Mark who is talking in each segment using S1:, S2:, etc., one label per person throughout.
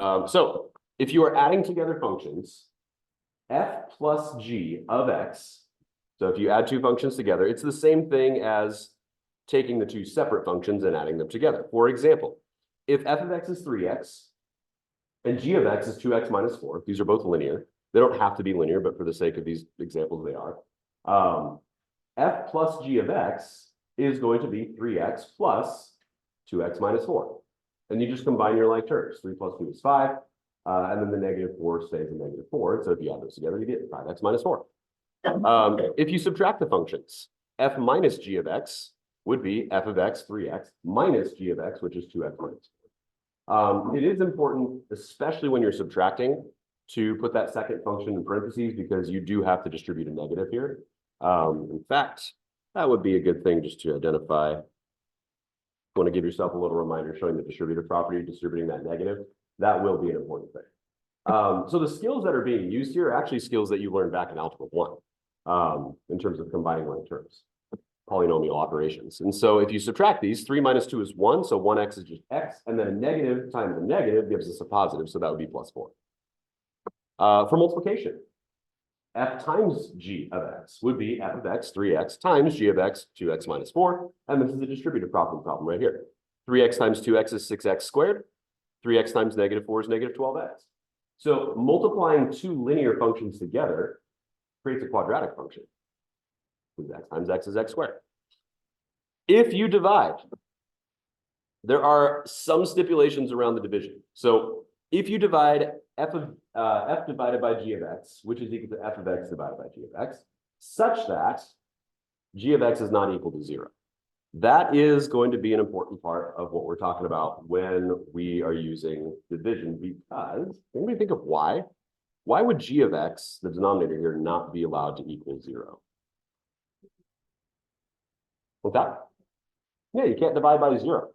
S1: So if you are adding together functions, f plus g of x, so if you add two functions together, it's the same thing as taking the two separate functions and adding them together. For example, if f of x is 3x and g of x is 2x minus 4, these are both linear. They don't have to be linear, but for the sake of these examples, they are. F plus g of x is going to be 3x plus 2x minus 4. And you just combine your like terms. 3 plus 2 is 5. And then the negative 4 stays a negative 4. So if you add those together, you get 5x minus 4. If you subtract the functions, f minus g of x would be f of x 3x minus g of x, which is 2x minus 4. It is important, especially when you're subtracting, to put that second function in parentheses because you do have to distribute a negative here. In fact, that would be a good thing just to identify. You want to give yourself a little reminder showing the distributive property, distributing that negative. That will be an important thing. So the skills that are being used here are actually skills that you learned back in Algebra 1 in terms of combining like terms, polynomial operations. And so if you subtract these, 3 minus 2 is 1, so 1x is just x, and then a negative times a negative gives us a positive, so that would be plus 4. For multiplication, f times g of x would be f of x 3x times g of x 2x minus 4, and this is the distributive property problem right here. 3x times 2x is 6x squared. 3x times negative 4 is negative 12x. So multiplying two linear functions together creates a quadratic function. X times x is x squared. If you divide, there are some stipulations around the division. So if you divide f divided by g of x, which is equal to f of x divided by g of x, such that g of x is not equal to 0. That is going to be an important part of what we're talking about when we are using division, because anybody think of why? Why would g of x, the denominator here, not be allowed to equal 0? What's that? Yeah, you can't divide by 0.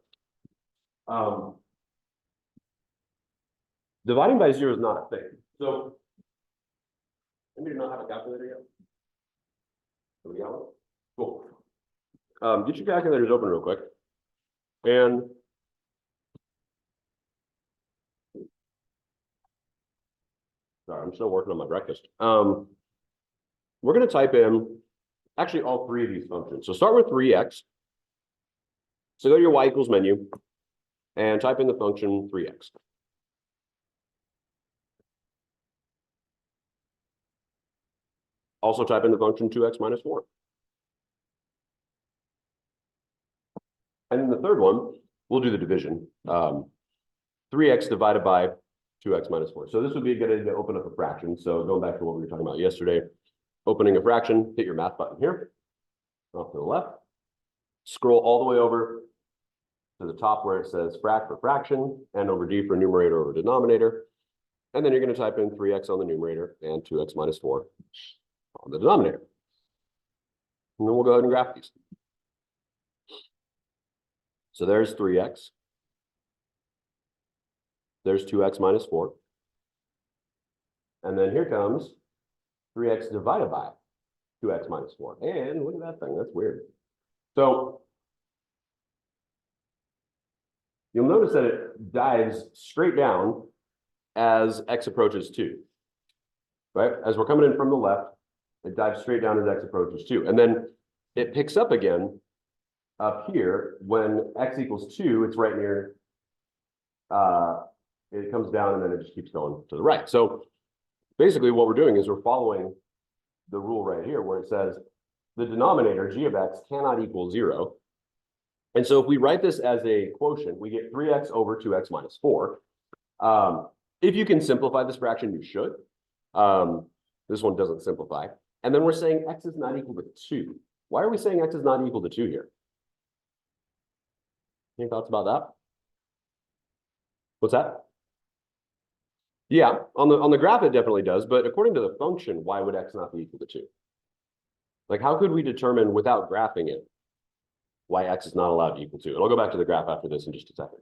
S1: Dividing by 0 is not a thing. So, anybody not have a calculator yet? Somebody got one? Cool. Get your calculators open real quick. And sorry, I'm still working on my breakfast. We're going to type in actually all three of these functions. So start with 3x. So go to your y equals menu and type in the function 3x. Also type in the function 2x minus 4. And then the third one, we'll do the division. 3x divided by 2x minus 4. So this would be a good idea to open up a fraction. So going back to what we were talking about yesterday, opening a fraction, hit your math button here, off to the left. Scroll all the way over to the top where it says frac for fraction, and over D for numerator over denominator. And then you're going to type in 3x on the numerator and 2x minus 4 on the denominator. And then we'll go ahead and graph these. So there's 3x. There's 2x minus 4. And then here comes 3x divided by 2x minus 4. And look at that thing. That's weird. So you'll notice that it dives straight down as x approaches 2. Right? As we're coming in from the left, it dives straight down as x approaches 2. And then it picks up again up here when x equals 2. It's right near, it comes down and then it just keeps going to the right. So basically what we're doing is we're following the rule right here where it says the denominator, g of x, cannot equal 0. And so if we write this as a quotient, we get 3x over 2x minus 4. If you can simplify this fraction, you should. This one doesn't simplify. And then we're saying x is not equal to 2. Why are we saying x is not equal to 2 here? Any thoughts about that? What's that? Yeah, on the graph it definitely does, but according to the function, why would x not be equal to 2? Like, how could we determine without graphing it why x is not allowed to equal 2? And I'll go back to the graph after this in just a second.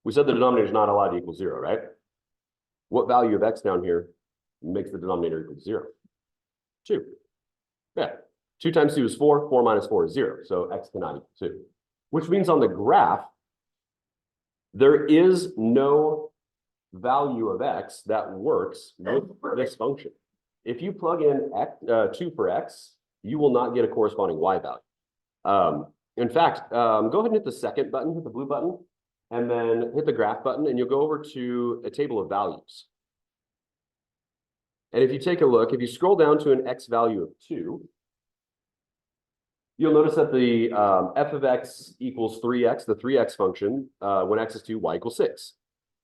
S1: We said the denominator is not allowed to equal 0, right? What value of x down here makes the denominator equal to 0? 2. Yeah. 2 times 2 is 4. 4 minus 4 is 0. So x cannot equal 2. Which means on the graph, there is no value of x that works with this function. If you plug in x, 2 for x, you will not get a corresponding y value. In fact, go ahead and hit the second button, hit the blue button, and then hit the graph button, and you'll go over to a table of values. And if you take a look, if you scroll down to an x value of 2, you'll notice that the f of x equals 3x, the 3x function, when x is 2, y equals 6.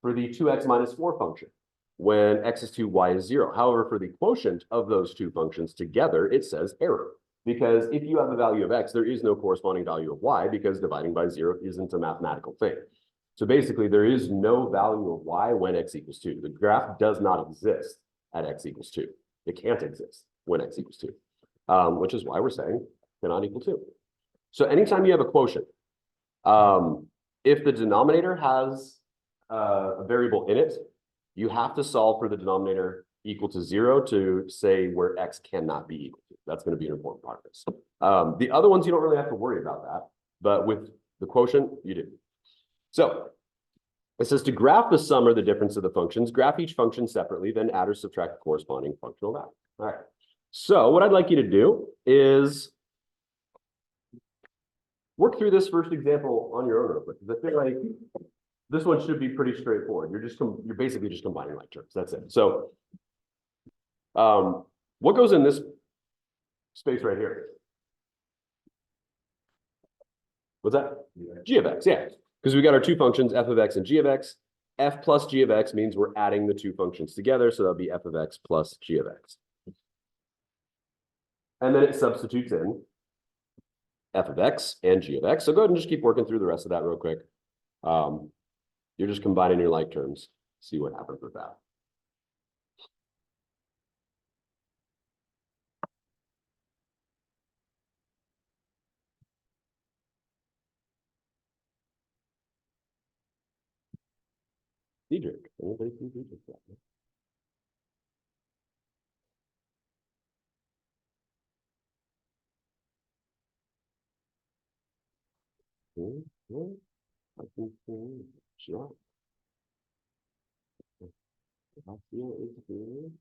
S1: For the 2x minus 4 function, when x is 2, y is 0. However, for the quotient of those two functions together, it says error. Because if you have a value of x, there is no corresponding value of y, because dividing by 0 isn't a mathematical thing. So basically, there is no value of y when x equals 2. The graph does not exist at x equals 2. It can't exist when x equals 2, which is why we're saying cannot equal 2. So anytime you have a quotient, if the denominator has a variable in it, you have to solve for the denominator equal to 0 to say where x cannot be equal to. That's going to be an important part of this. The other ones, you don't really have to worry about that, but with the quotient, you do. So it says to graph the sum or the difference of the functions, graph each function separately, then add or subtract the corresponding functional value. All right. So what I'd like you to do is work through this first example on your own real quick. I feel like this one should be pretty straightforward. You're basically just combining like terms. That's it. So what goes in this space right here? What's that? G of x, yeah. Because we got our two functions, f of x and g of x. F plus g of x means we're adding the two functions together, so that'll be f of x plus g of x. And then it substitutes in f of x and g of x. So go ahead and just keep working through the rest of that real quick. You're just combining your like terms. See what happens with that. Diedrich, anybody see Diedrich? I think sure. I feel it's good.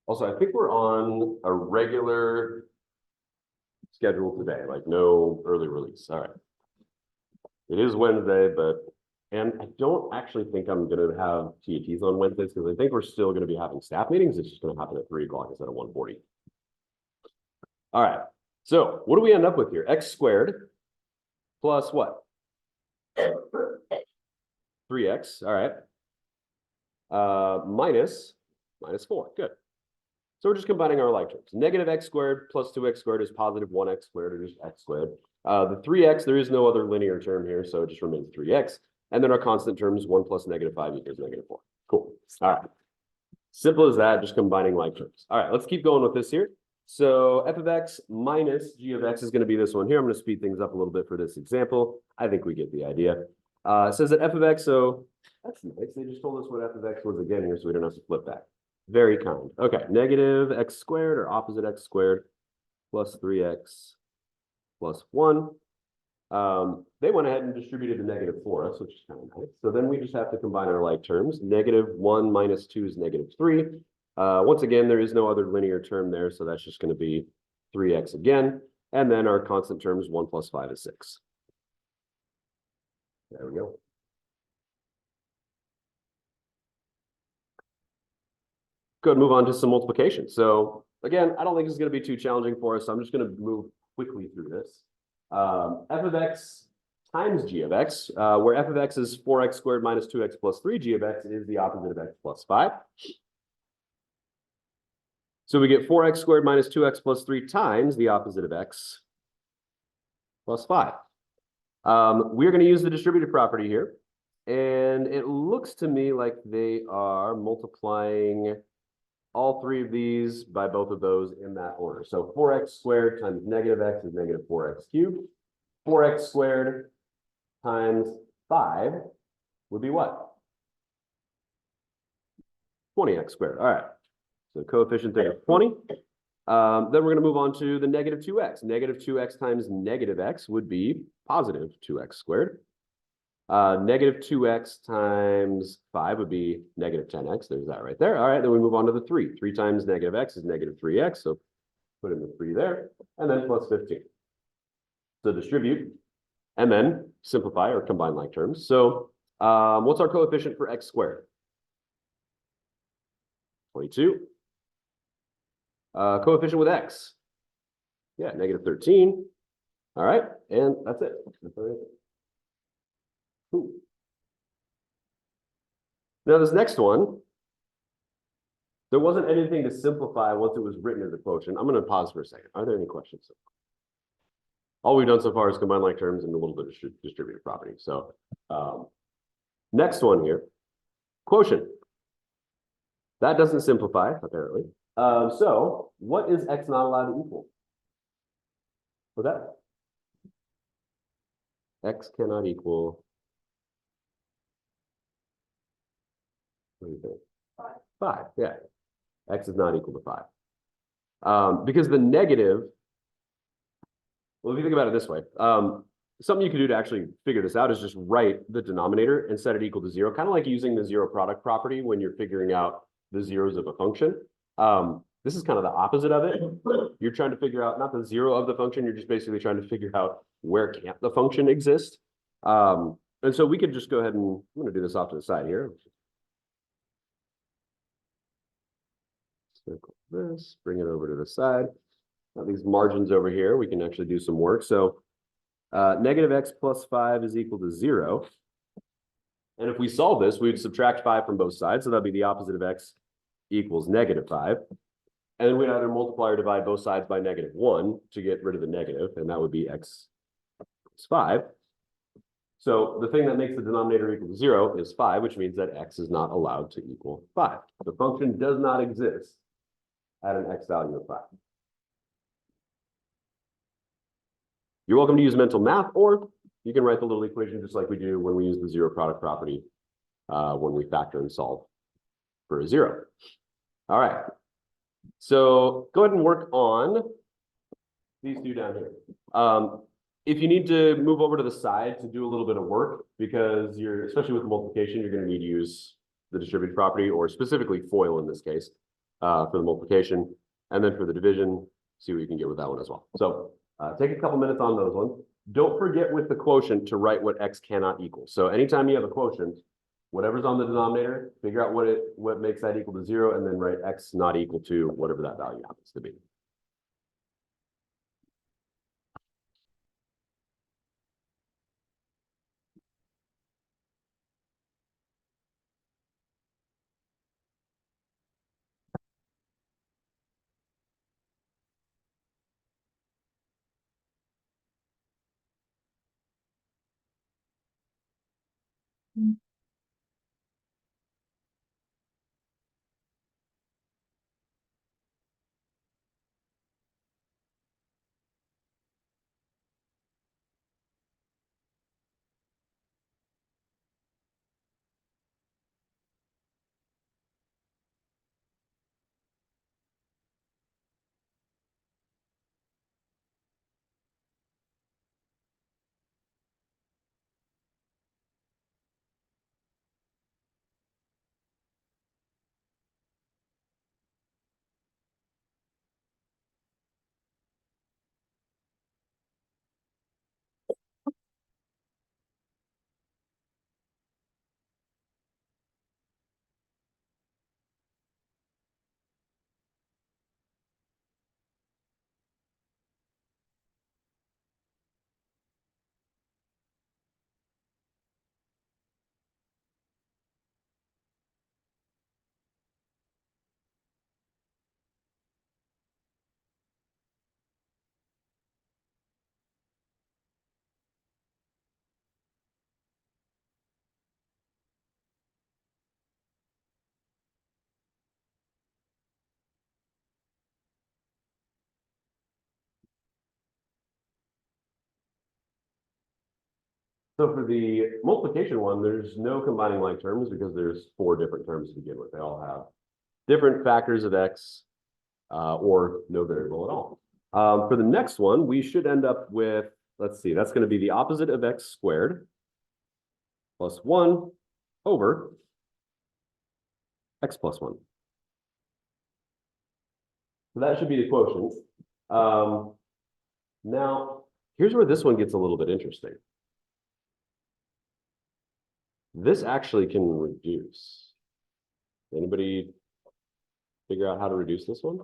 S1: Also, I think we're on a regular schedule today, like no early release. All right. It is Wednesday, and I don't actually think I'm going to have TATs on Wednesdays because I think we're still going to be having staff meetings. It's just going to happen at 3 o'clock instead of 1:40. All right. So what do we end up with here? X squared plus what? 3x. All right. Minus 4. Good. So we're just combining our like terms. Negative x squared plus 2x squared is positive 1x squared, or just x squared. The 3x, there is no other linear term here, so it just remains 3x. And then our constant terms, 1 plus negative 5 equals negative 4. Cool. All right. Simple as that, just combining like terms. All right, let's keep going with this here. So f of x minus g of x is going to be this one here. I'm going to speed things up a little bit for this example. I think we get the idea. It says that f of x, so that's nice. They just told us what f of x was again here, so we don't have to flip back. Very kind. Okay, negative x squared or opposite x squared plus 3x plus 1. They went ahead and distributed the negative for us, which is kind of nice. So then we just have to combine our like terms. Negative 1 minus 2 is negative 3. Once again, there is no other linear term there, so that's just going to be 3x again. And then our constant terms, 1 plus 5 is 6. There we go. Good, move on to some multiplication. So again, I don't think this is going to be too challenging for us, so I'm just going to move quickly through this. F of x times g of x, where f of x is 4x squared minus 2x plus 3g of x is the opposite of x plus 5. So we get 4x squared minus 2x plus 3 times the opposite of x plus 5. We're going to use the distributive property here. And it looks to me like they are multiplying all three of these by both of those in that order. So 4x squared times negative x is negative 4x cubed. 4x squared times 5 would be what? 20x squared. All right. So coefficient there of 20. Then we're going to move on to the negative 2x. Negative 2x times negative x would be positive 2x squared. Negative 2x times 5 would be negative 10x. There's that right there. All right, then we move on to the 3. 3 times negative x is negative 3x. So put in the 3 there. And then plus 15. So distribute. And then simplify or combine like terms. So what's our coefficient for x squared? 22. Coefficient with x. Yeah, negative 13. All right, and that's it. Cool. Now this next one, there wasn't anything to simplify once it was written as a quotient. I'm going to pause for a second. Are there any questions? All we've done so far is combine like terms and a little bit of distributive property. So next one here, quotient. That doesn't simplify, apparently. So what is x not allowed to equal? For that? X cannot equal. What do you think? 5, yeah. X is not equal to 5. Because the negative, well, if you think about it this way, something you can do to actually figure this out is just write the denominator and set it equal to 0, kind of like using the zero product property when you're figuring out the zeros of a function. This is kind of the opposite of it. You're trying to figure out not the zero of the function, you're just basically trying to figure out where can't the function exist. And so we could just go ahead and, I'm going to do this off to the side here. Circle this, bring it over to the side. Now these margins over here, we can actually do some work. So negative x plus 5 is equal to 0. And if we solve this, we would subtract 5 from both sides. So that'd be the opposite of x equals negative 5. And then we'd either multiply or divide both sides by negative 1 to get rid of the negative. And that would be x plus 5. So the thing that makes the denominator equal to 0 is 5, which means that x is not allowed to equal 5. The function does not exist at an x value of 5. You're welcome to use mental math, or you can write the little equation just like we do when we use the zero product property when we factor and solve for a 0. All right. So go ahead and work on these two down here. If you need to move over to the side to do a little bit of work, because you're, especially with multiplication, you're going to need to use the distributive property, or specifically FOIL in this case, for the multiplication. And then for the division, see what you can get with that one as well. So take a couple minutes on those ones. Don't forget with the quotient to write what x cannot equal. So anytime you have a quotient, whatever's on the denominator, figure out what makes that equal to 0, and then write x not equal to whatever that value happens to be. So for the multiplication one, there's no combining like terms because there's 4 different terms to begin with. They all have different factors of x or no variable at all. For the next one, we should end up with, let's see, that's going to be the opposite of x squared plus 1 over x plus 1. So that should be the quotient. Now, here's where this one gets a little bit interesting. This actually can reduce. Anybody figure out how to reduce this one?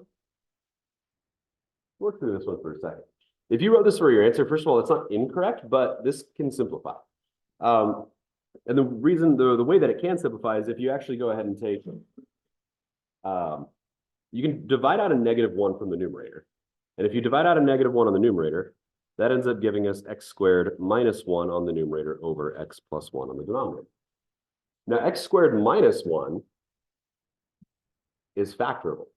S1: Work through this one for a second. If you wrote this for your answer, first of all, it's not incorrect, but this can simplify. And the reason, the way that it can simplify is if you actually go ahead and take, you can divide out a -1 from the numerator. And if you divide out a -1 on the numerator, that ends up giving us x squared minus 1 on the numerator over x plus 1 on the denominator. Now, x squared minus 1 is factorable.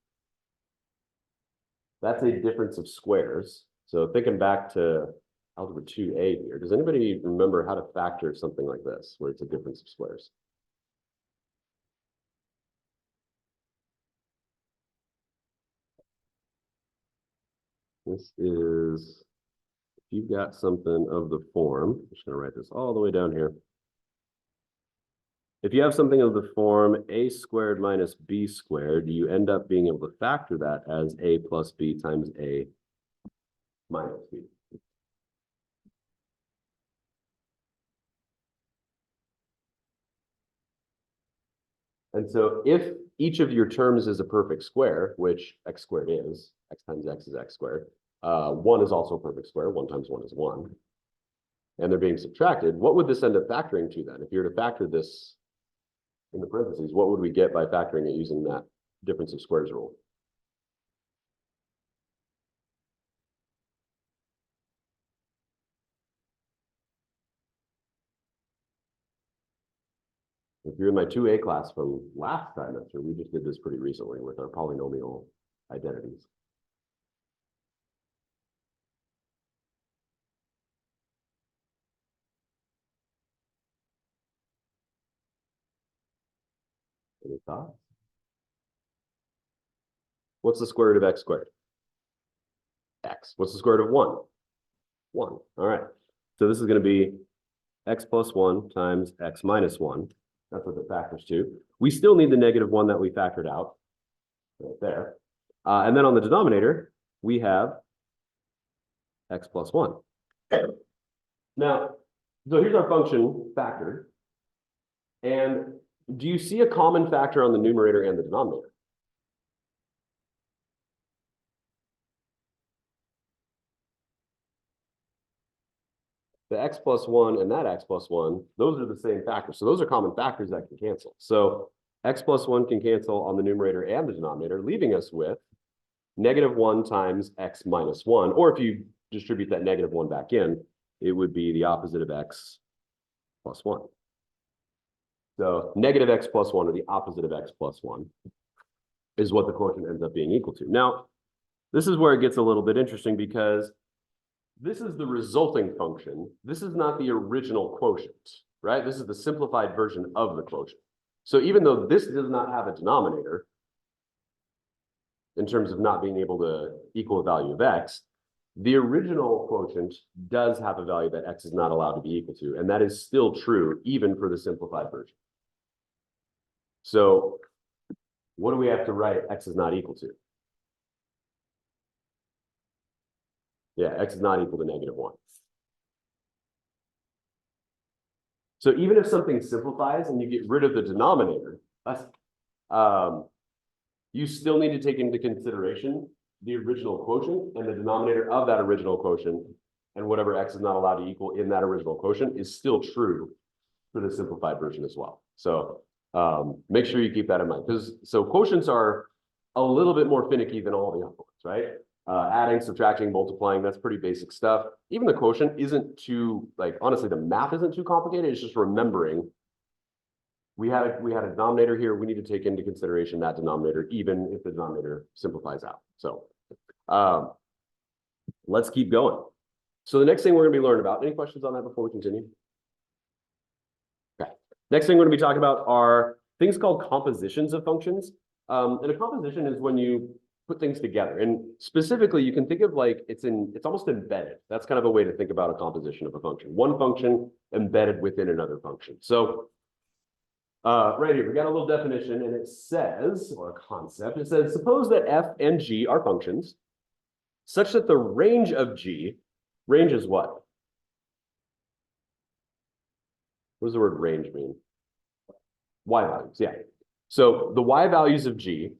S1: That's a difference of squares. So thinking back to algebra 2a here, does anybody remember how to factor something like this, where it's a difference of squares? This is, if you've got something of the form, I'm just going to write this all the way down here. If you have something of the form a squared minus b squared, you end up being able to factor that as a plus b times a minus b. And so if each of your terms is a perfect square, which x squared is, x times x is x squared, 1 is also a perfect square, 1 times 1 is 1, and they're being subtracted, what would this end up factoring to then? If you were to factor this in the parentheses, what would we get by factoring it using that difference of squares rule? If you're in my 2A class from last trimester, we just did this pretty recently with our polynomial identities. Any thoughts? What's the square root of x squared? X. What's the square root of 1? 1. All right. So this is going to be x plus 1 times x minus 1. That's what it factors to. We still need the -1 that we factored out right there. And then on the denominator, we have x plus 1. Now, so here's our function factored. And do you see a common factor on the numerator and the denominator? The x plus 1 and that x plus 1, those are the same factors. So those are common factors that can cancel. So x plus 1 can cancel on the numerator and the denominator, leaving us with -1 times x minus 1. Or if you distribute that -1 back in, it would be the opposite of x plus 1. So -x plus 1 or the opposite of x plus 1 is what the quotient ends up being equal to. Now, this is where it gets a little bit interesting because this is the resulting function. This is not the original quotient, right? This is the simplified version of the quotient. So even though this does not have a denominator, in terms of not being able to equal the value of x, the original quotient does have a value that x is not allowed to be equal to, and that is still true even for the simplified version. So what do we have to write x is not equal to? Yeah, x is not equal to -1. So even if something simplifies and you get rid of the denominator, you still need to take into consideration the original quotient, and the denominator of that original quotient and whatever x is not allowed to equal in that original quotient is still true for the simplified version as well. So make sure you keep that in mind, because so quotients are a little bit more finicky than all the other ones, right? Adding, subtracting, multiplying, that's pretty basic stuff. Even the quotient isn't too, like, honestly, the math isn't too complicated. It's just remembering we had a denominator here. We need to take into consideration that denominator, even if the denominator simplifies out. So let's keep going. So the next thing we're going to be learning about, any questions on that before we continue? Next thing we're going to be talking about are things called compositions of functions. And a composition is when you put things together. And specifically, you can think of like it's almost embedded. That's kind of a way to think about a composition of a function. One function embedded within another function. So right here, we got a little definition and it says, or a concept, it says, suppose that f and g are functions such that the range of g, range is what? What does the word range mean? Y values, yeah. So the y values of g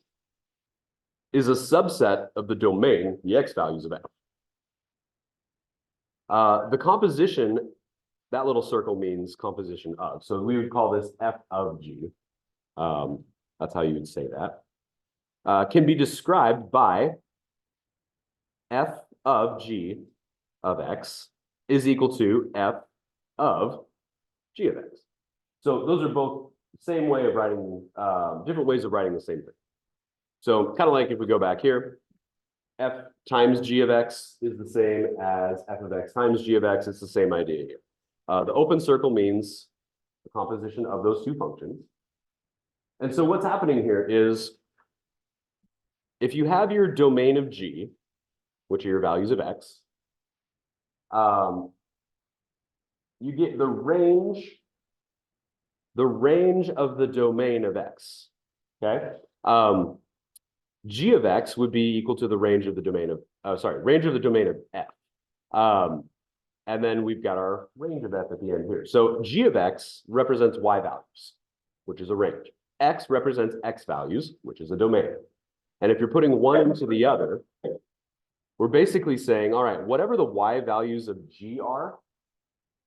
S1: is a subset of the domain, the x values of f. The composition, that little circle means composition of. So we would call this f of g. That's how you would say that. Can be described by f of g of x is equal to f of g of x. So those are both same way of writing, different ways of writing the same thing. So kind of like if we go back here, f times g of x is the same as f of x times g of x. It's the same idea here. The open circle means the composition of those two functions. And so what's happening here is if you have your domain of g, which are your values of x, you get the range of the domain of x, okay? G of x would be equal to the range of the domain of, range of the domain of f. And then we've got our range of f at the end here. So g of x represents y values, which is a range. X represents x values, which is a domain. And if you're putting one into the other, we're basically saying, all right, whatever the y values of g are,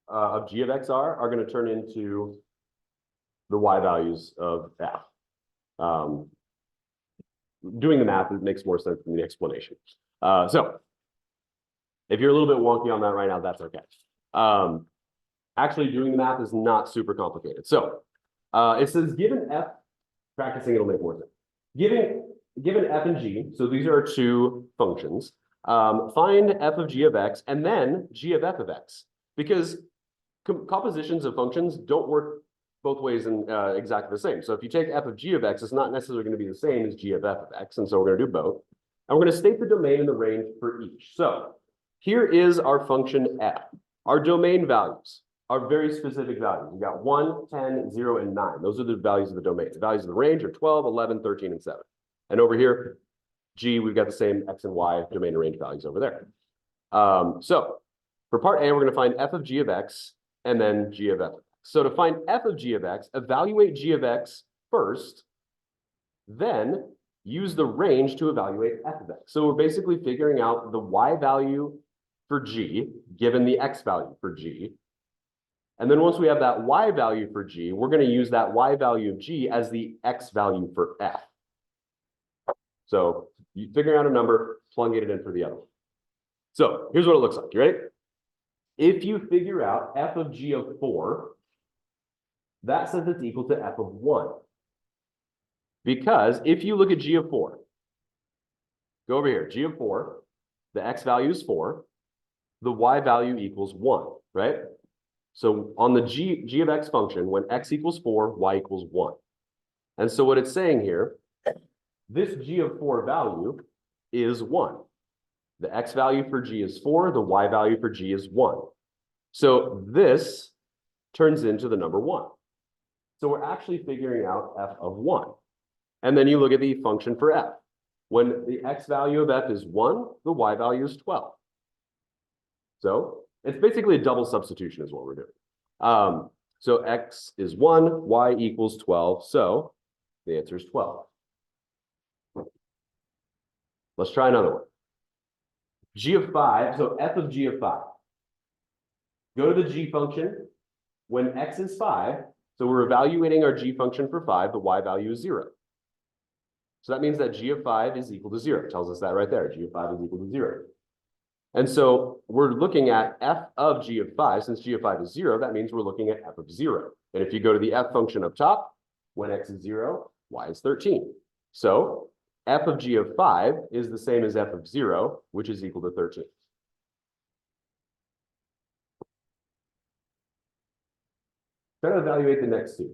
S1: of g of x are going to turn into the y values of f. Doing the math, it makes more sense than the explanation. So if you're a little bit wonky on that right now, that's okay. Actually, doing the math is not super complicated. So it says given f, practicing it'll make more sense. Given f and g, so these are our two functions, find f of g of x and then g of f of x. Because compositions of functions don't work both ways and exactly the same. So if you take f of g of x, it's not necessarily going to be the same as g of f of x. And so we're going to do both. And we're going to state the domain and the range for each. So here is our function f. Our domain values are very specific values. We got 1, 10, 0, and 9. Those are the values of the domain. The values of the range are 12, 11, 13, and 7. And over here, g, we've got the same x and y domain and range values over there. So for part A, we're going to find f of g of x and then g of f of x. So to find f of g of x, evaluate g of x first, then use the range to evaluate f of x. So we're basically figuring out the y value for g, given the x value for g. And then once we have that y value for g, we're going to use that y value of g as the x value for f. So you figure out a number, plug it in for the other one. So here's what it looks like. You ready? If you figure out f of g of 4, that says it's equal to f of 1. Because if you look at g of 4, go over here, g of 4, the x value is 4, the y value equals 1, right? So on the g of x function, when x equals 4, y equals 1. And so what it's saying here, this g of 4 value is 1. The x value for g is 4, the y value for g is 1. So this turns into the number 1. So we're actually figuring out f of 1. And then you look at the function for f. When the x value of f is 1, the y value is 12. So it's basically a double substitution is what we're doing. So x is 1, y equals 12. So the answer is 12. Let's try another one. G of 5, so f of g of 5. Go to the g function. When x is 5, so we're evaluating our g function for 5, the y value is 0. So that means that g of 5 is equal to 0. It tells us that right there. G of 5 is equal to 0. And so we're looking at f of g of 5. Since g of 5 is 0, that means we're looking at f of 0. And if you go to the f function up top, when x is 0, y is 13. So f of g of 5 is the same as f of 0, which is equal to 13. try to evaluate the next two.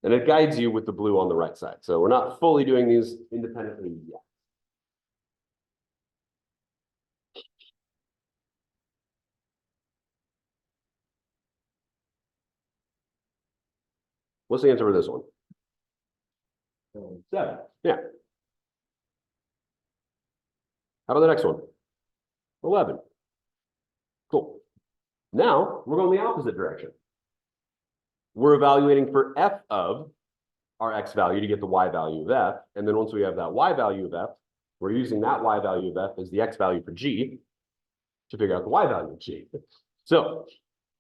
S1: And it guides you with the blue on the right side. So we're not fully doing these independently yet. What's the answer for this one? 7. Yeah. How about the next one? 11. Cool. Now we're going the opposite direction. We're evaluating for f of our x value to get the y value of f. And then once we have that y value of f, we're using that y value of f as the x value for g to figure out the y value of g. So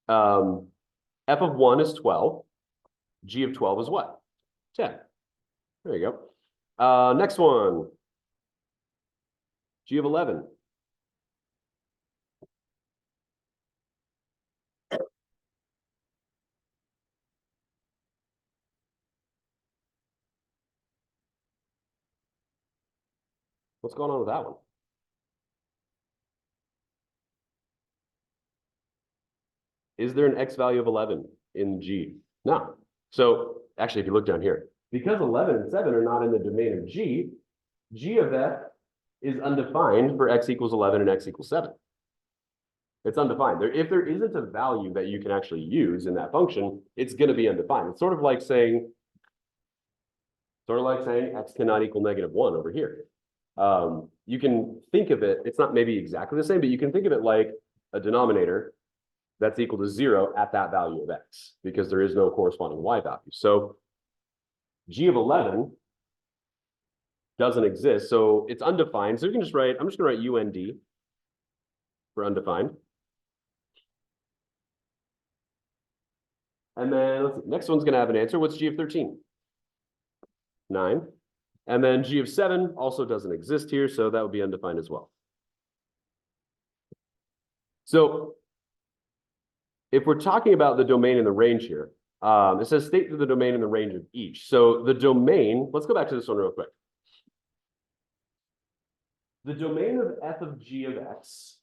S1: f of 1 is 12. G of 12 is what? 10. There you go. Next one. G of 11. What's going on with that one? Is there an x value of 11 in G? No. So actually, if you look down here, because 11 and 7 are not in the domain of G, G of f is undefined for x equals 11 and x equals 7. It's undefined. If there isn't a value that you can actually use in that function, it's going to be undefined. It's sort of like saying x cannot equal -1 over here. You can think of it, it's not maybe exactly the same, but you can think of it like a denominator that's equal to 0 at that value of x, because there is no corresponding y value. So G of 11 doesn't exist, so it's undefined. So you can just write, I'm just going to write UND for undefined. And then let's see, next one's going to have an answer. What's G of 13? 9. And then G of 7 also doesn't exist here, so that would be undefined as well. So if we're talking about the domain and the range here, it says state the domain and the range of each. So the domain, let's go back to this one real quick. The domain of f of g of x,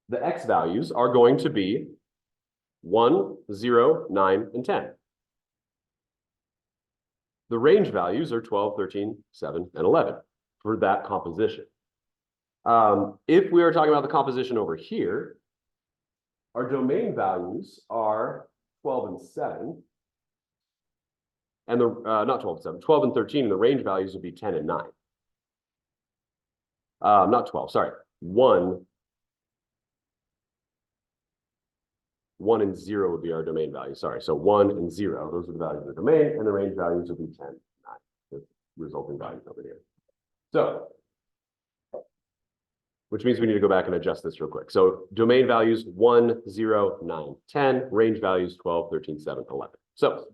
S1: the x values are going to be 1, 0, 9, and 10. The range values are 12, 13, 7, and 11 for that composition. If we are talking about the composition over here, our domain values are 12 and 7. And the not 12 and 7, 12 and 13, and the range values would be 10 and 9. Not 12, sorry. 1 and 0 would be our domain value. Sorry. So 1 and 0, those are the values of the domain, and the range values would be 10, 9, the resulting values over here. So, which means we need to go back and adjust this real quick. So domain values 1, 0, 9, 10, range values 12, 13, 7, 11. So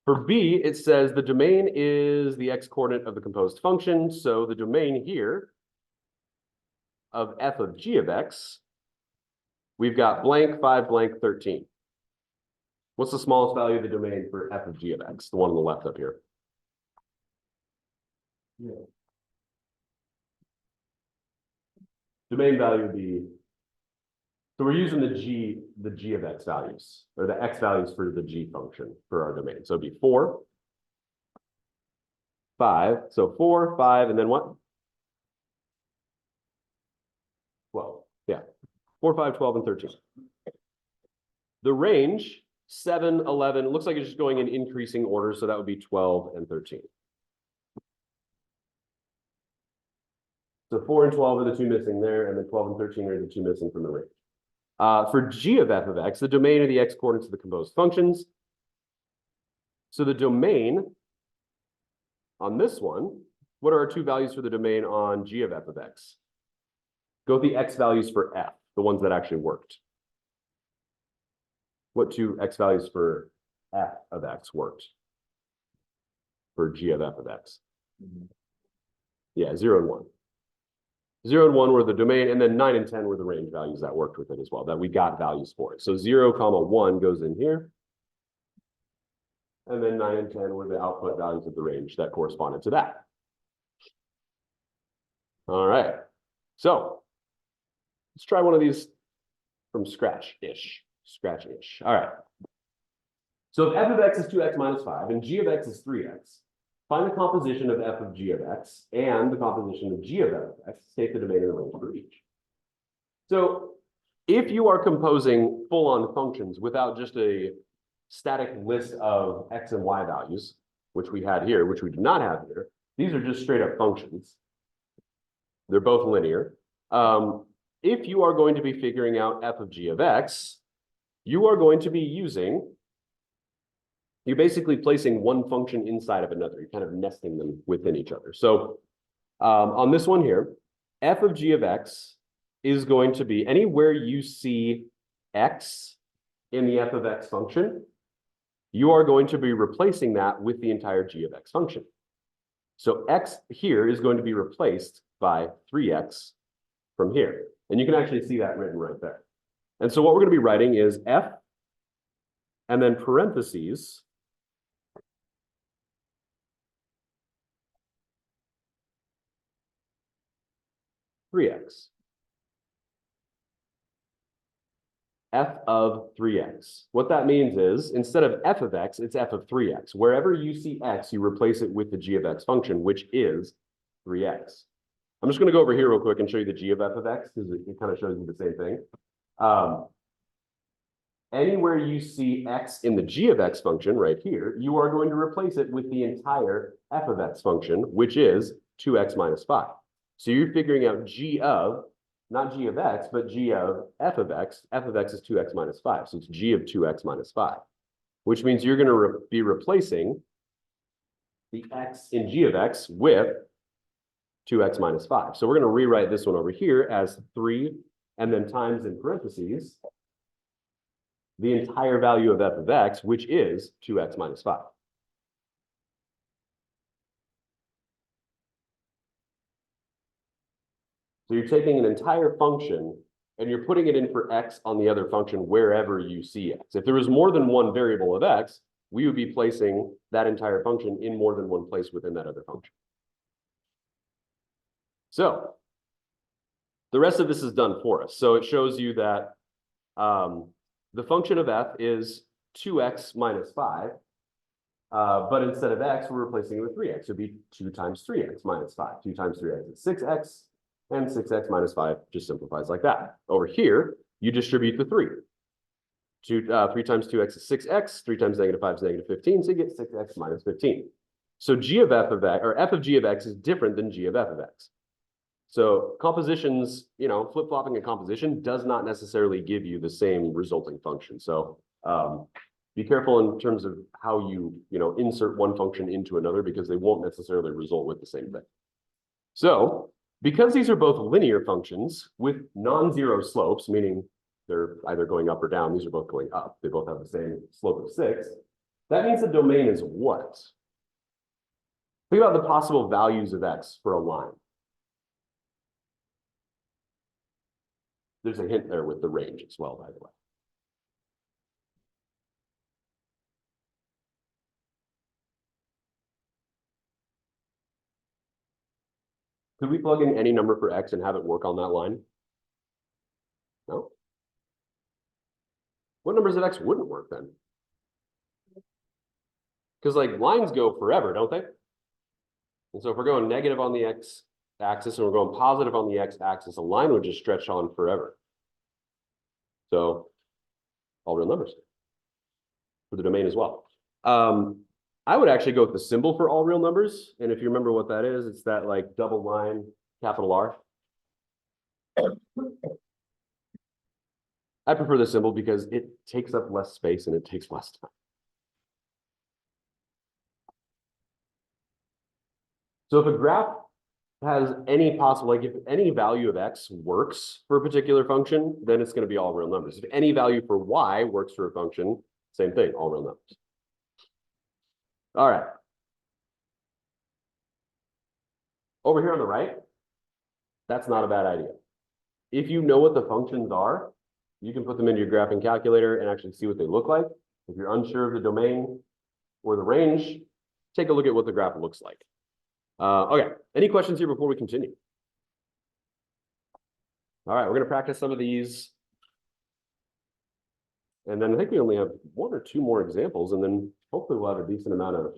S1: for B, it says the domain is the x coordinate of the composed function. So the domain here of f of g of x, we've got blank, 5, blank, 13. What's the smallest value of the domain for f of g of x? The one on the left up here. Yeah. Domain value would be, so we're using the g of x values, or the x values for the g function for our domain. So it'd be 4, 5. So 4, 5, and then what? 12. Yeah. 4, 5, 12, and 13. The range, 7, 11, it looks like it's just going in increasing order, so that would be 12 and 13. So 4 and 12 are the two missing there, and then 12 and 13 are the two missing from the range. For g of f of x, the domain are the x coordinates of the composed functions. So the domain on this one, what are our two values for the domain on g of f of x? Go with the x values for f, the ones that actually worked. What two x values for f of x worked? For g of f of x? Yeah, 0 and 1. 0 and 1 were the domain, and then 9 and 10 were the range values that worked with it as well, that we got values for it. So 0, 1 goes in here. And then 9 and 10 were the output values of the range that corresponded to that. All right. So let's try one of these from scratch-ish. All right. So if f of x is 2x minus 5 and g of x is 3x, find the composition of f of g of x and the composition of g of f of x. Take the domain and the range for each. So if you are composing full-on functions without just a static list of x and y values, which we had here, which we do not have here, these are just straight up functions. They're both linear. If you are going to be figuring out f of g of x, you are going to be you're basically placing one function inside of another. You're kind of nesting them within each other. So on this one here, f of g of x is going to be anywhere you see x in the f of x function, you are going to be replacing that with the entire g of x function. So x here is going to be replaced by 3x from here. And you can actually see that written right there. And so what we're going to be writing is f and then parentheses 3x. F of 3x. What that means is instead of f of x, it's f of 3x. Wherever you see x, you replace it with the g of x function, which is 3x. I'm just going to go over here real quick and show you the g of f of x because it kind of shows you the same thing. Anywhere you see x in the g of x function right here, you are going to replace it with the entire f of x function, which is 2x minus 5. So you're figuring out g of, not g of x, but g of f of x. F of x is 2x minus 5. So it's g of 2x minus 5, which means you're going to be replacing the x in g of x with 2x minus 5. So we're going to rewrite this one over here as 3 and then times in parentheses the entire value of f of x, which is 2x minus 5. So you're taking an entire function and you're putting it in for x on the other function wherever you see x. If there was more than one variable of x, we would be placing that entire function in more than one place within that other function. So the rest of this is done for us. So it shows you that the function of f is 2x minus 5, but instead of x, we're replacing it with 3x. It would be 2 times 3x minus 5. 2 times 3x is 6x, and 6x minus 5 just simplifies like that. Over here, you distribute the 3. 3 times 2x is 6x, 3 times negative 5 is negative 15, so you get 6x minus 15. So g of f of x, or f of g of x is different than g of f of x. So compositions, flip-flopping a composition does not necessarily give you the same resulting function. So be careful in terms of how you, insert one function into another because they won't necessarily result with the same thing. So because these are both linear functions with non-zero slopes, meaning they're either going up or down, these are both going up. They both have the same slope of 6. That means the domain is what? Think about the possible values of x for a line. There's a hint there with the range as well, by the way. Could we plug in any number for x and have it work on that line? No? What numbers of x wouldn't work then? Because lines go forever, don't they? And so if we're going negative on the x axis and we're going positive on the x axis, a line would just stretch on forever. So all real numbers for the domain as well. I would actually go with the symbol for all real numbers. And if you remember what that is, it's that double line, capital R. I prefer the symbol because it takes up less space and it takes less time. So if a graph has any possible, if any value of x works for a particular function, then it's going to be all real numbers. If any value for y works for a function, same thing, all real numbers. All right. Over here on the right, that's not a bad idea. If you know what the functions are, you can put them into your graphing calculator and actually see what they look like. If you're unsure of the domain or the range, take a look at what the graph looks like. Okay, any questions here before we continue? All right, we're going to practice some of these And then I think we only have one or two more examples, and then hopefully we'll have a decent amount of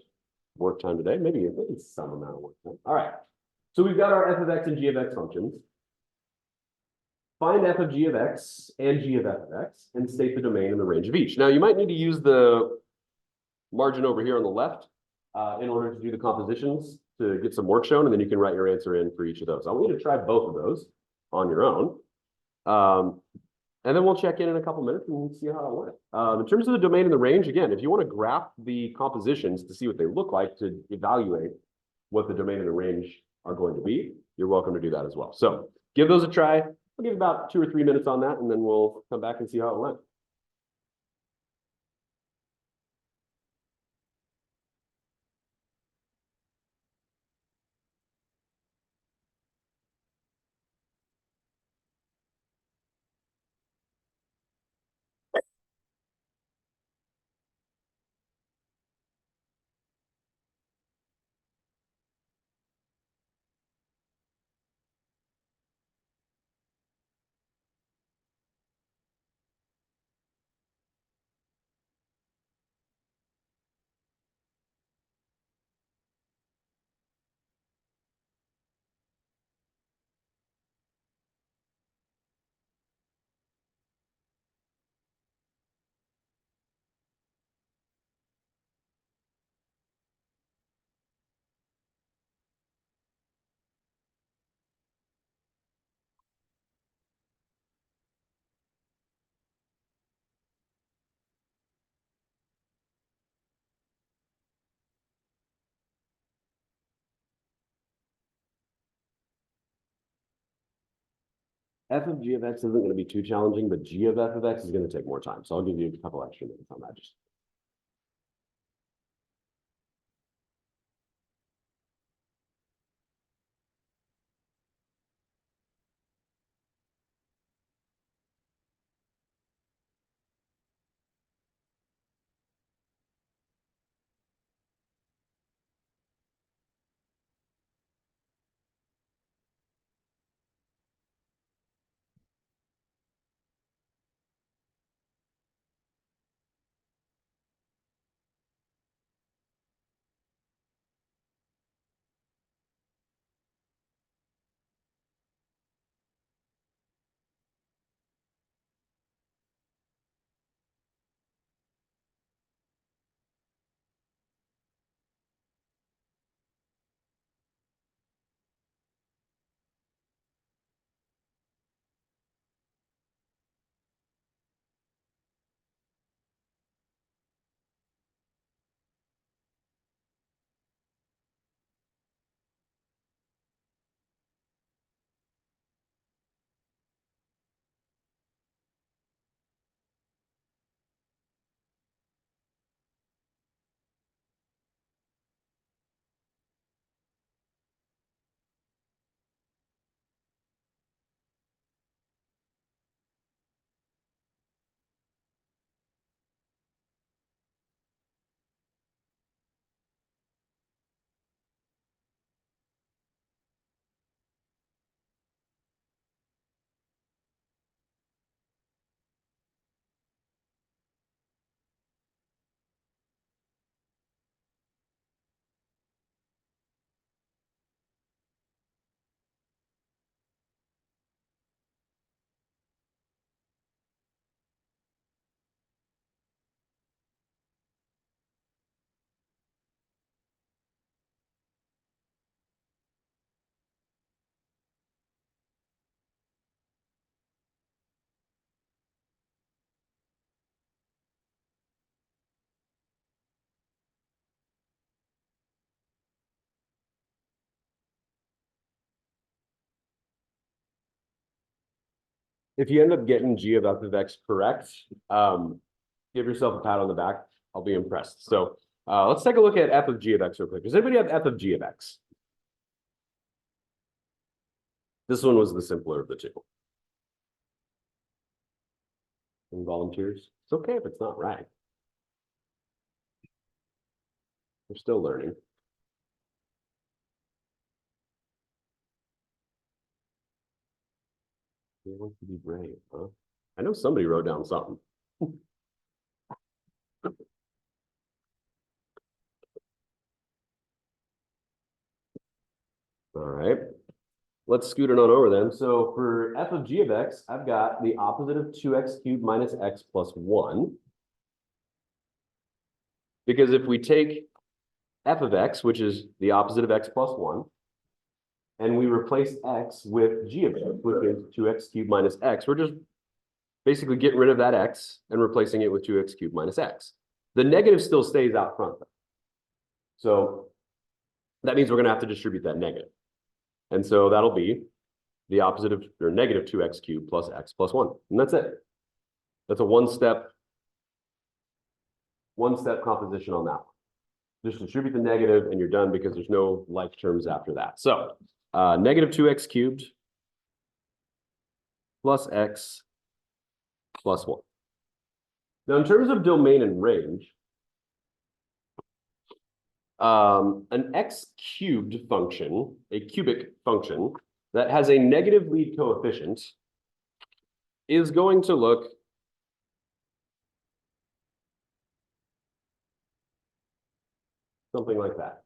S1: work time today, maybe some amount of work time. All right. So we've got our f of x and g of x functions. Find f of g of x and g of f of x and state the domain and the range of each. Now you might need to use the margin over here on the left in order to do the compositions to get some work shown, and then you can write your answer in for each of those. I want you to try both of those on your own. And then we'll check in a couple minutes and see how it went. In terms of the domain and the range, again, if you want to graph the compositions to see what they look like to evaluate what the domain and the range are going to be, you're welcome to do that as well. So give those a try. I'll give about 2 or 3 minutes on that, and then we'll come back and see how it went. F of g of x isn't going to be too challenging, but g of f of x is going to take more time. So I'll give you a couple extra minutes on that. Just if you end up getting g of f of x correct, give yourself a pat on the back. I'll be impressed. So let's take a look at f of g of x real quick. Does anybody have f of g of x? This one was the simpler of the two. Any volunteers? It's okay if it's not right. We're still learning. He wants to be brave, huh? I know somebody wrote down something. All right. Let's scoot it on over then. So for f of g of x, I've got the opposite of 2x cubed minus x plus 1. Because if we take f of x, which is the opposite of x plus 1, and we replace x with g of x, which is 2x cubed minus x, we're just basically getting rid of that x and replacing it with 2x cubed minus x. The negative still stays out front. So that means we're going to have to distribute that negative. And so that'll be the opposite of, or negative 2x cubed plus x plus 1. And that's it. That's a one-step composition on that one. Just distribute the negative and you're done because there's no like terms after that. So negative 2x cubed plus x plus 1. Now, in terms of domain and range, an x cubed function, a cubic function that has a negative lead coefficient is going to look something like that.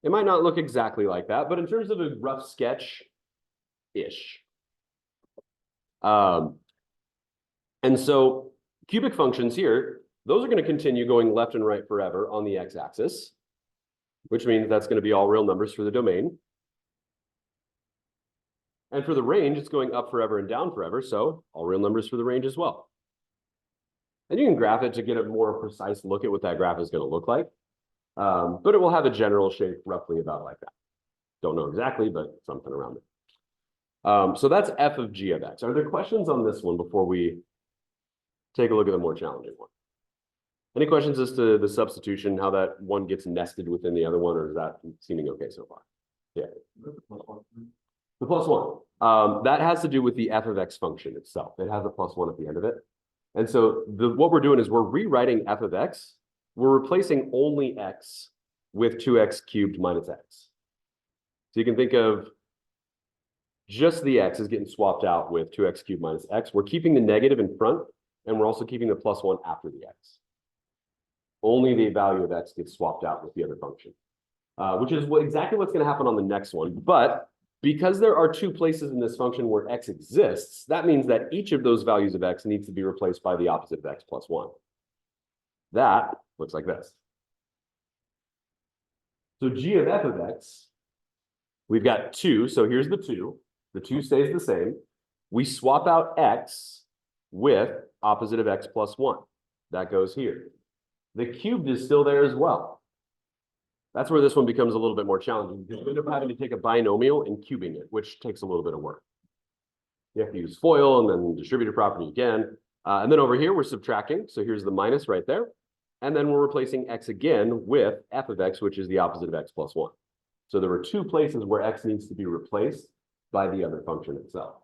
S1: It might not look exactly like that, but in terms of a rough sketch-ish. And so cubic functions here, those are going to continue going left and right forever on the x-axis, which means that's going to be all real numbers for the domain. And for the range, it's going up forever and down forever, so all real numbers for the range as well. And you can graph it to get a more precise look at what that graph is going to look like. But it will have a general shape roughly about like that. Don't know exactly, but something around it. So that's f of g of x. Are there questions on this one before we take a look at the more challenging one? Any questions as to the substitution, how that one gets nested within the other one, or is that seeming okay so far? Yeah. The plus 1. That has to do with the f of x function itself. It has a plus 1 at the end of it. And so what we're doing is we're rewriting f of x. We're replacing only x with 2x cubed minus x. So you can think of just the x is getting swapped out with 2x cubed minus x. We're keeping the negative in front, and we're also keeping the plus 1 after the x. Only the value of x gets swapped out with the other function, which is exactly what's going to happen on the next one. But because there are two places in this function where x exists, that means that each of those values of x needs to be replaced by the opposite of x plus 1. That looks like this. So g of f of x, we've got 2. So here's the 2. The 2 stays the same. We swap out x with opposite of x plus 1. That goes here. The cubed is still there as well. That's where this one becomes a little bit more challenging. You end up having to take a binomial and cubing it, which takes a little bit of work. You have to use FOIL and then distributive property again. And then over here, we're subtracting. So here's the minus right there. And then we're replacing x again with f of x, which is the opposite of x plus 1. So there were two places where x needs to be replaced by the other function itself.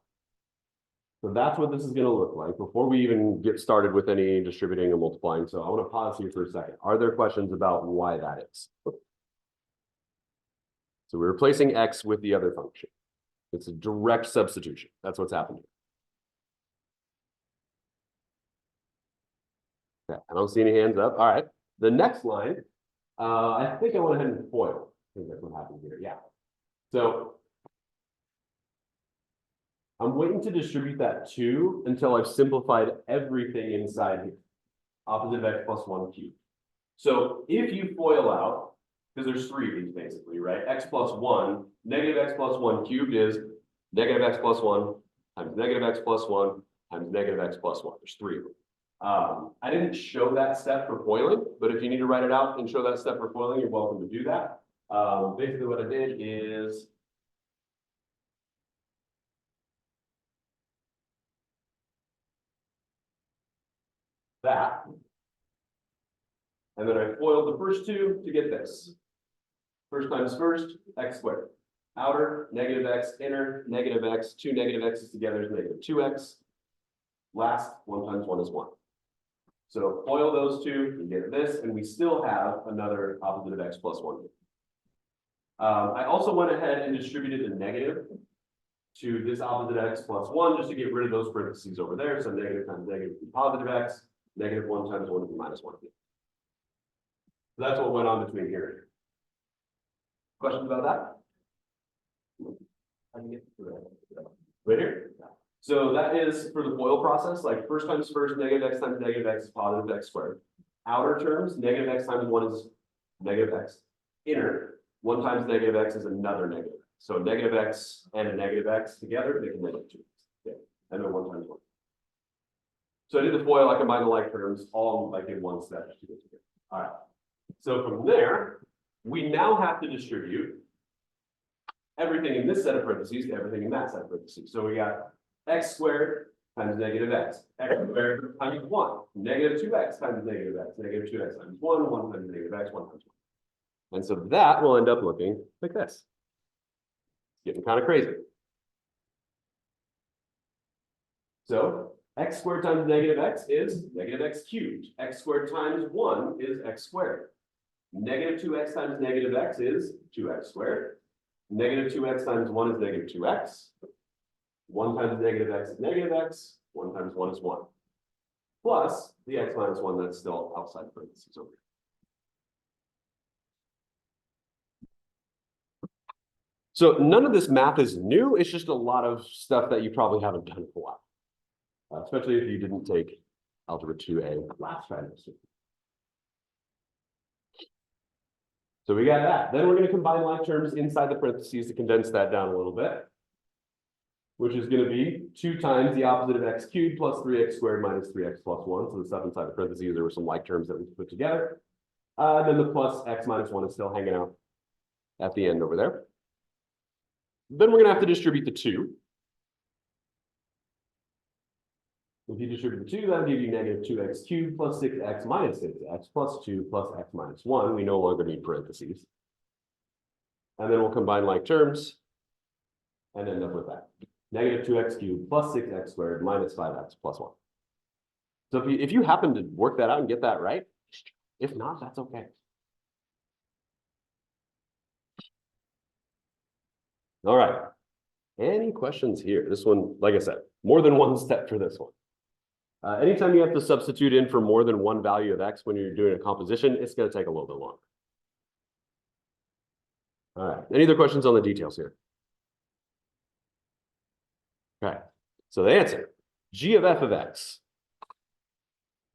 S1: So that's what this is going to look like before we even get started with any distributing or multiplying. So I want to pause here for a second. Are there questions about why that is? So we're replacing x with the other function. It's a direct substitution. That's what's happening. Okay, I don't see any hands up. All right. The next line, I think I went ahead and FOIL. I think that's what happened here. Yeah. So I'm waiting to distribute that 2 until I've simplified everything inside here. Opposite of x plus 1 cubed. So if you FOIL out, because there's 3 of these basically, right? X plus 1, negative x plus 1 cubed is negative x plus 1 times negative x plus 1 times negative x plus 1. There's 3 of them. I didn't show that step for FOILing, but if you need to write it out and show that step for FOILing, you're welcome to do that. Basically what I did is that. And then I FOILed the first 2 to get this. First times first, x squared. Outer, negative x, inner, negative x, 2 negative x's together is negative 2x. Last, 1 times 1 is 1. So FOIL those 2, you get this, and we still have another opposite of x plus 1. I also went ahead and distributed the negative to this opposite x plus 1 just to get rid of those parentheses over there. So negative times negative is positive x, negative 1 times 1 is minus 1. So that's what went on between here and here. Questions about that? Right here? So that is for the FOIL process, like first times first, negative x times negative x is positive x squared. Outer terms, negative x times 1 is negative x. Inner, 1 times negative x is another negative. So negative x and a negative x together make a negative 2. Yeah. And then 1 times 1. So I did the FOIL, I combined the like terms, all like in one step. All right. So from there, we now have to distribute everything in this set of parentheses to everything in that set of parentheses. So we got x squared times negative x squared times 1, negative 2x times negative x, negative 2x times 1, 1 times negative x, 1 times 1. And so that will end up looking like this. Getting kind of crazy. So x squared times negative x is negative x cubed. X squared times 1 is x squared. Negative 2x times negative x is 2x squared. Negative 2x times 1 is negative 2x. 1 times negative x is negative x. 1 times 1 is 1. Plus the x minus 1 that's still outside parentheses over here. So none of this math is new. It's just a lot of stuff that you probably haven't done for a while. Especially if you didn't take Algebra 2A last trimester. So we got that. Then we're going to combine like terms inside the parentheses to condense that down a little bit, which is going to be 2 times the opposite of x cubed plus 3x squared minus 3x plus 1. So the stuff inside the parentheses, there were some like terms that we put together. Then the plus x minus 1 is still hanging out at the end over there. Then we're going to have to distribute the 2. If you distribute the 2, that'll give you negative 2x cubed plus 6x minus 6x plus 2 plus x minus 1. We no longer need parentheses. And then we'll combine like terms and end up with that. Negative 2x cubed plus 6x squared minus 5x plus 1. So if you happen to work that out and get that right, if not, that's okay. All right. Any questions here? This one, like I said, more than one step for this one. Anytime you have to substitute in for more than one value of x when you're doing a composition, it's going to take a little bit longer. All right. Any other questions on the details here? Okay. So the answer, g of f of x,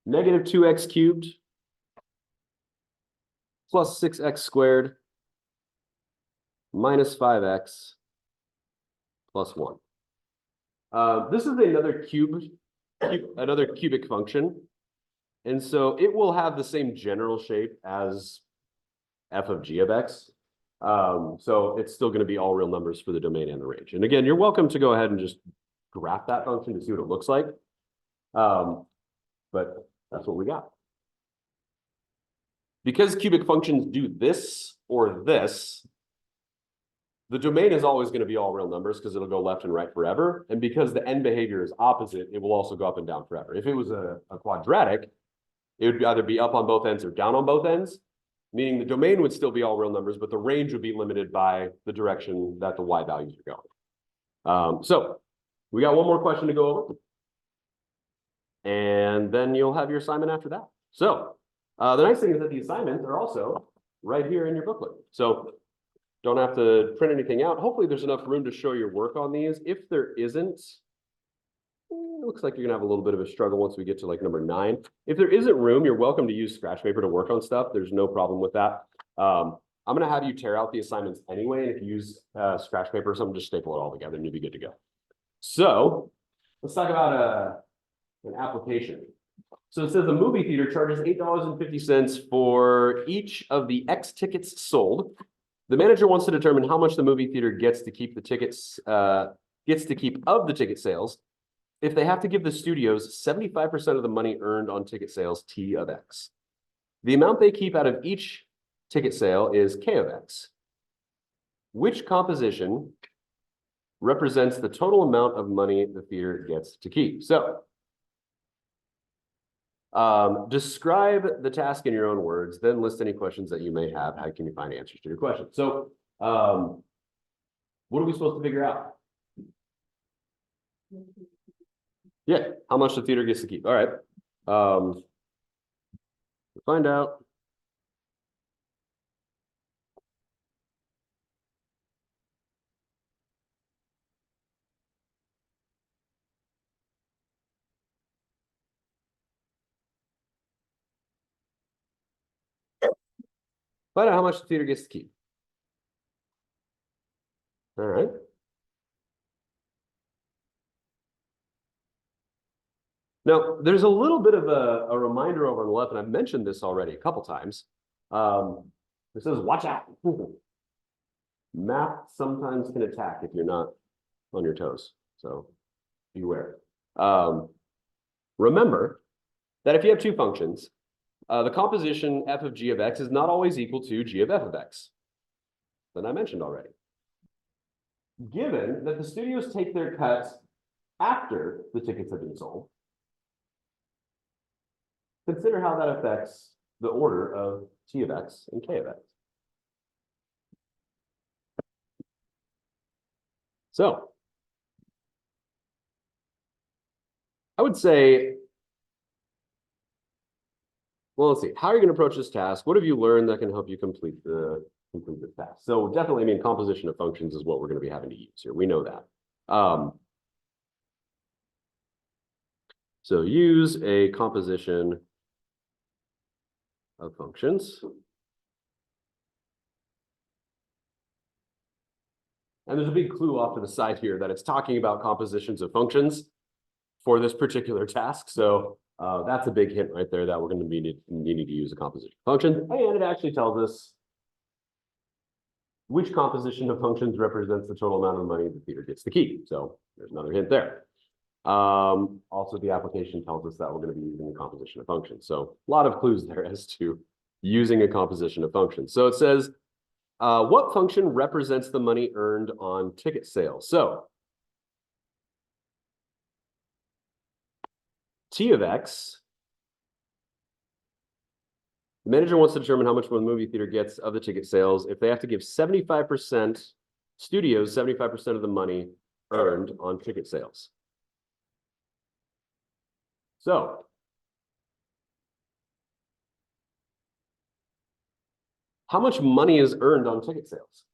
S1: negative 2x cubed plus 6x squared minus 5x plus 1. This is another cubic function. And so it will have the same general shape as f of g of x. So it's still going to be all real numbers for the domain and the range. And again, you're welcome to go ahead and just graph that function to see what it looks like. But that's what we got. Because cubic functions do this or this, the domain is always going to be all real numbers because it'll go left and right forever. And because the end behavior is opposite, it will also go up and down forever. If it was a quadratic, it would either be up on both ends or down on both ends, meaning the domain would still be all real numbers, but the range would be limited by the direction that the y values are going. So we got one more question to go over. And then you'll have your assignment after that. So the nice thing is that the assignments are also right here in your booklet. So don't have to print anything out. Hopefully there's enough room to show your work on these. If there isn't, it looks like you're gonna have a little bit of a struggle once we get to like number 9. If there isn't room, you're welcome to use scratch paper to work on stuff. There's no problem with that. I'm gonna have you tear out the assignments anyway. And if you use scratch paper or something, just staple it all together and you'll be good to go. So let's talk about an application. So it says the movie theater charges $8.50 for each of the X tickets sold. The manager wants to determine how much the movie theater gets to keep the tickets, of the ticket sales if they have to give the studios 75% of the money earned on ticket sales T of X. The amount they keep out of each ticket sale is K of X. Which composition represents the total amount of money the theater gets to keep? So describe the task in your own words, then list any questions that you may have. How can you find answers to your questions? So what are we supposed to figure out? Yeah, how much the theater gets to keep. All right. Find out. Find out how much the theater gets to keep. All right. Now, there's a little bit of a reminder over on the left, and I've mentioned this already a couple times. It says, watch out. Math sometimes can attack if you're not on your toes, so beware. Remember that if you have two functions, the composition f of g of x is not always equal to g of f of x. That I mentioned already. Given that the studios take their cuts after the tickets have been sold, consider how that affects the order of t of x and k of x. So I would say, well, let's see. How are you going to approach this task? What have you learned that can help you complete this task? So definitely, I mean, composition of functions is what we're going to be having to use here. We know that. So use a composition of functions. And there's a big clue off to the side here that it's talking about compositions of functions for this particular task. So that's a big hint right there that we're going to be needing to use a composition of functions. And it actually tells us which composition of functions represents the total amount of money the theater gets to keep. So there's another hint there. Also, the application tells us that we're going to be using a composition of functions. So a lot of clues there as to using a composition of functions. So it says, what function represents the money earned on ticket sales? So t of x, the manager wants to determine how much the movie theater gets of the ticket sales if they have to give 75%, studios 75% of the money earned on ticket sales. So how much money is earned on ticket sales?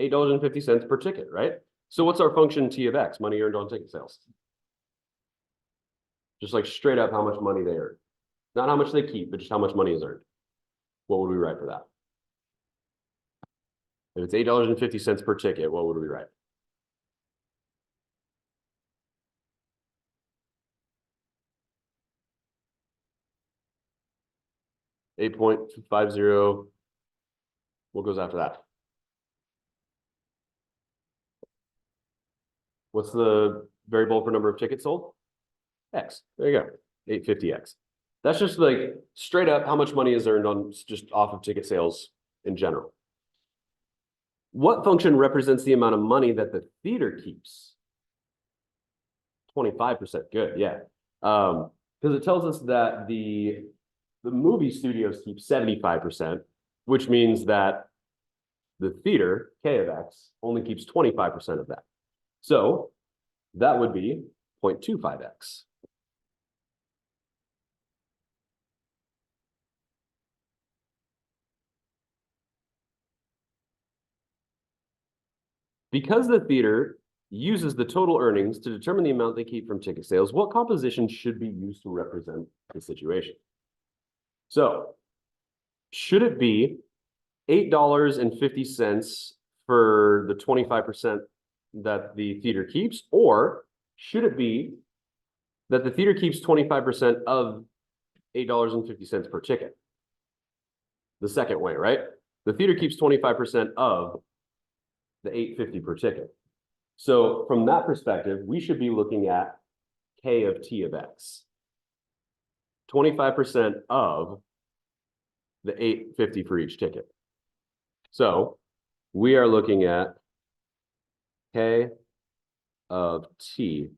S1: $8.50 per ticket, right? So what's our function t of x, money earned on ticket sales? Just like straight up how much money they earn. Not how much they keep, but just how much money is earned. What would we write for that? If it's $8.50 per ticket, what would we write? $8.50. What goes after that? What's the variable for number of tickets sold? X. There you go. 850x. That's just like straight up how much money is earned on just off of ticket sales in general. What function represents the amount of money that the theater keeps? 25%. Good, yeah. Because it tells us that the movie studios keep 75%, which means that the theater, k of x, only keeps 25% of that. So that would be 0.25x. Because the theater uses the total earnings to determine the amount they keep from ticket sales, what composition should be used to represent the situation? So should it be $8.50 for the 25% that the theater keeps, or should it be that the theater keeps 25% of $8.50 per ticket? The second way, right? The theater keeps 25% of the $8.50 per ticket. So from that perspective, we should be looking at k of t of x. 25% of the $8.50 for each ticket. So we are looking at k of t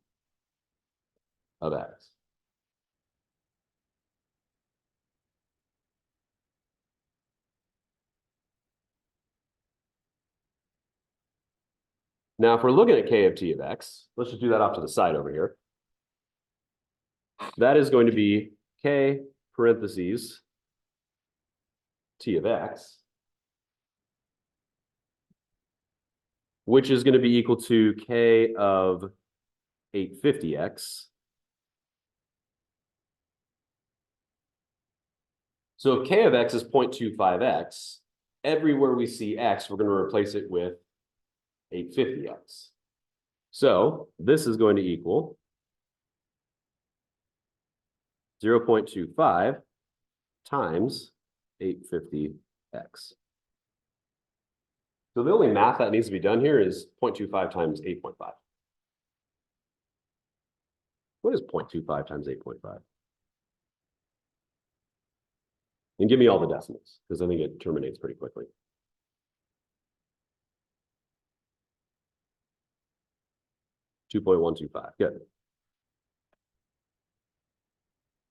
S1: of x. Now, if we're looking at k of t of x, let's just do that off to the side over here. That is going to be k parentheses t of x, which is going to be equal to k of 850x So if K of X is 0.25X, everywhere we see X, we're going to replace it with 850X. So this is going to equal 0.25 times 850X. So the only math that needs to be done here is 0.25 times 8.5. What is 0.25 times 8.5? And give me all the decimals, because I think it terminates pretty quickly. $2.125. Good.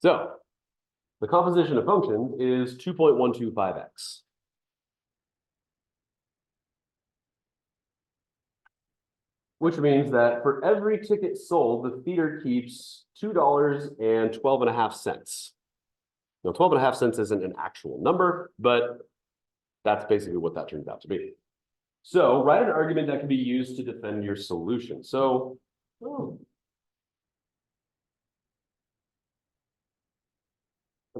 S1: So the composition of functions is 2.125x. Which means that for every ticket sold, the feeder keeps $2.12.5. Now, 12.5 cents isn't an actual number, but that's basically what that turns out to be. So write an argument that can be used to defend your solution. So, an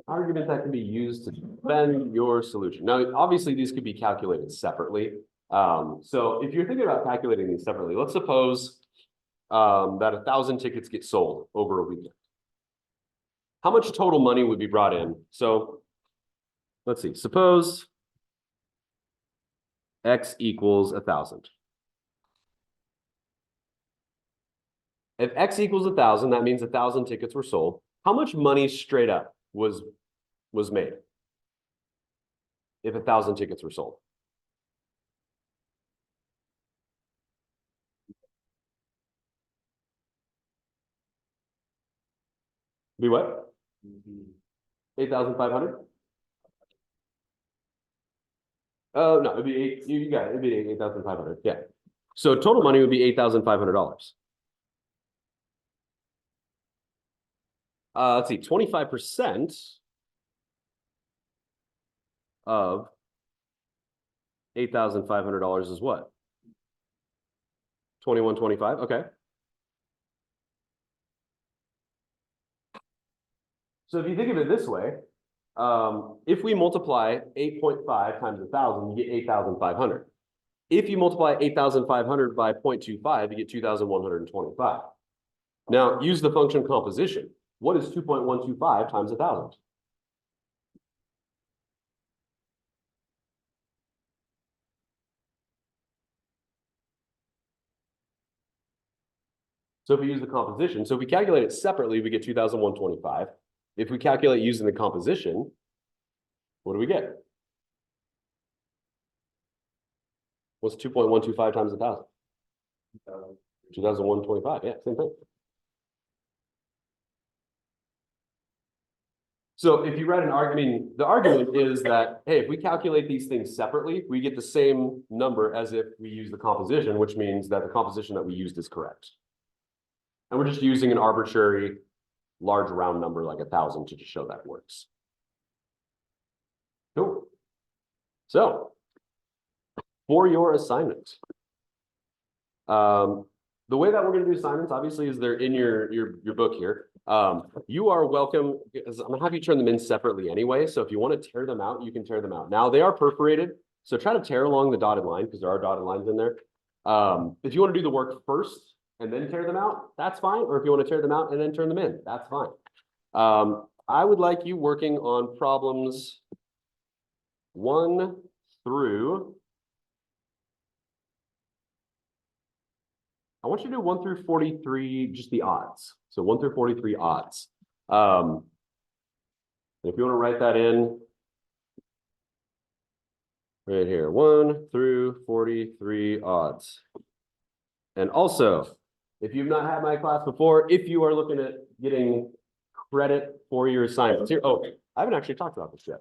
S1: argument that can be used to defend your solution. Now, obviously, these could be calculated separately. So if you're thinking about calculating these separately, let's suppose that 1,000 tickets get sold over a weekend. How much total money would be brought in? So let's see, suppose X equals 1,000. If X equals 1,000, that means 1,000 tickets were sold. How much money straight up was made if 1,000 tickets were sold? Be what? 8,500? Oh, no, it'd be eight. You got it. It'd be 8,500. Yeah. So total money would be $8,500. Let's see, 25% of $8,500 is what? 2125. Okay. So if you think of it this way, if we multiply 8.5 times 1,000, you get 8,500. If you multiply 8,500 by 0.25, you get 2,125. Now use the function composition. What is 2.125 times 1,000? So if we use the composition, so if we calculate it separately, we get 2,125. If we calculate using the composition, what do we get? What's 2.125 times 1,000? 2,125. Yeah, same thing. So if you write an argument, I mean, the argument is that, hey, if we calculate these things separately, we get the same number as if we use the composition, which means that the composition that we used is correct. And we're just using an arbitrary large round number like 1,000 to just show that it works. Cool. So for your assignment, the way that we're going to do assignments, obviously, is they're in your book here. You are welcome, because I'm gonna have you turn them in separately anyway. So if you want to tear them out, you can tear them out. Now they are perforated, so try to tear along the dotted line because there are dotted lines in there. If you want to do the work first and then tear them out, that's fine. Or if you want to tear them out and then turn them in, that's fine. I would like you working on problems 1 through. I want you to do 1 through 43, just the odds. So 1 through 43 odds. If you want to write that in right here, 1 through 43 odds. And also, if you've not had my class before, if you are looking at getting credit for your assignments here, oh, I haven't actually talked about this yet.